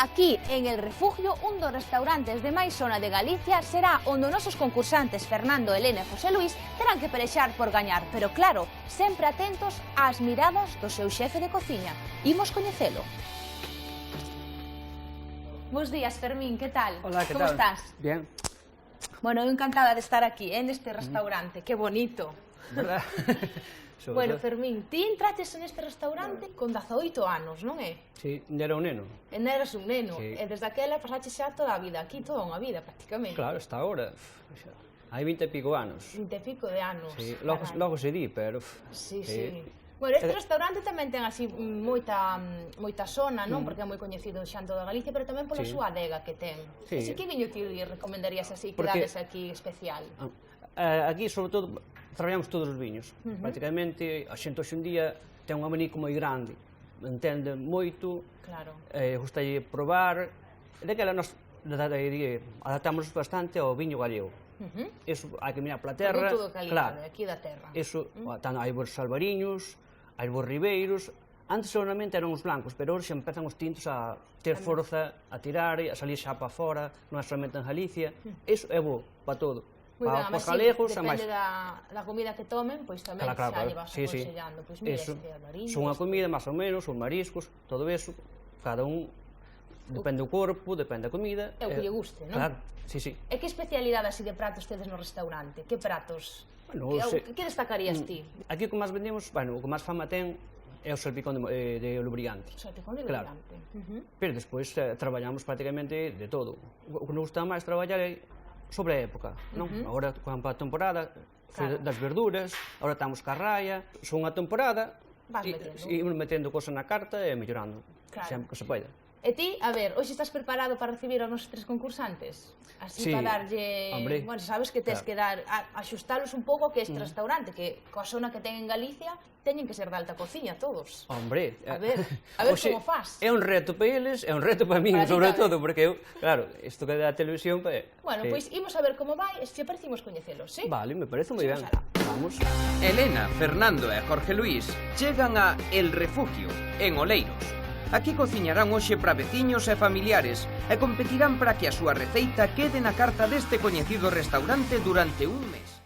aquí, en El Refugio, un dos restaurantes de máis zona de Galicia, será onde os nosos concursantes Fernando, Elena e José Luis terán que pelexar por gañar, pero claro, sempre atentos ás miradas do seu xefe de cociña. Imos coñecelo. Bos días, Fermín, que tal? Hola, que Como tal? estás? Bien. Bueno, eu encantada de estar aquí, neste restaurante, que bonito. ¿Verdad? Bueno, Fermín, ti entraches neste restaurante con 18 anos, non é? Sí, era un neno. E non eras un neno, Sí. e desde aquela pasaches xa toda a vida aquí, toda unha vida, prácticamente. Claro, hasta ahora. Hai 20 e pico anos. 20 e pico de anos. Sí, carai. logo se di, pero... Sí, sí. Bueno, este restaurante tamén ten así moita zona, non? Porque é moi coñecido xa en toda Galicia, pero tamén pola Sí. súa adega que ten. Sí. Así que viño ti recomendarías así, que Porque- dades aquí especial? Aquí, sobre todo, traballamos todos os viños. Prácticamente, a xente hoxe en día ten un abanico moi grande. Entende moito, Claro. gustalle probar. Daquela nos adaptamos bastante ao viño gallego. Eso, hai que mirar pola terra. Produto de calidade, Claro. aquí da terra. Eso, hai vos salvariños, hai vos ribeiros. Antes solamente eran os blancos, pero hoxe empezan os tintos a ter forza, a tirar, a salir xa para fora, non é solamente en Galicia. Iso é bo para todo. Moi ben, Para además, os galegos, a máis. depende da comida que tomen, pois tamén Claro, xa lle vas sí, sí. aconsellando. Pois mira, Eso. este albariño, Son unha comida, máis ou menos, os mariscos, todo eso, cada un, depende do corpo, depende da comida. É o que lle guste, non? Claro, sí, sí. E que especialidade así de pratos tedes no restaurante? Que pratos? Bueno, Que destacarías ti? Aquí o que máis vendemos, bueno, o que máis fama ten é o salpicón de lubricante. O sea, te con Claro. lubricante. Pero despois traballamos prácticamente de todo. O que nos gusta máis traballar é sobre a época, non? Agora, con a temporada, Claro. das verduras, agora estamos ca raya, son unha temporada, Vas metendo. imos metendo cosas na carta e mellorando, Claro. sempre que se poida. E ti, a ver, hoxe estás preparado para recibir aos nosos tres concursantes? Así Sí, para darlle... hombre, Bueno, sabes que tens claro. que dar, axustalos un pouco que este restaurante, que coa zona que ten en Galicia, teñen que ser de alta cociña todos. Hombre, A ver hoxe como fas. É un reto para eles, é un reto para min, Para ti sobre tamén. todo, porque eu, claro, isto que da televisión, Bueno, pois imos a ver como vai, e se parecimos coñecelos, sí? Vale, me parece moi ben. Vamos alá. Vamos. Elena, Fernando e Jorge Luis chegan a El Refugio, en Oleiros. Aquí cociñarán hoxe para veciños e familiares e competirán para que a súa receita quede na carta deste coñecido restaurante durante un mes.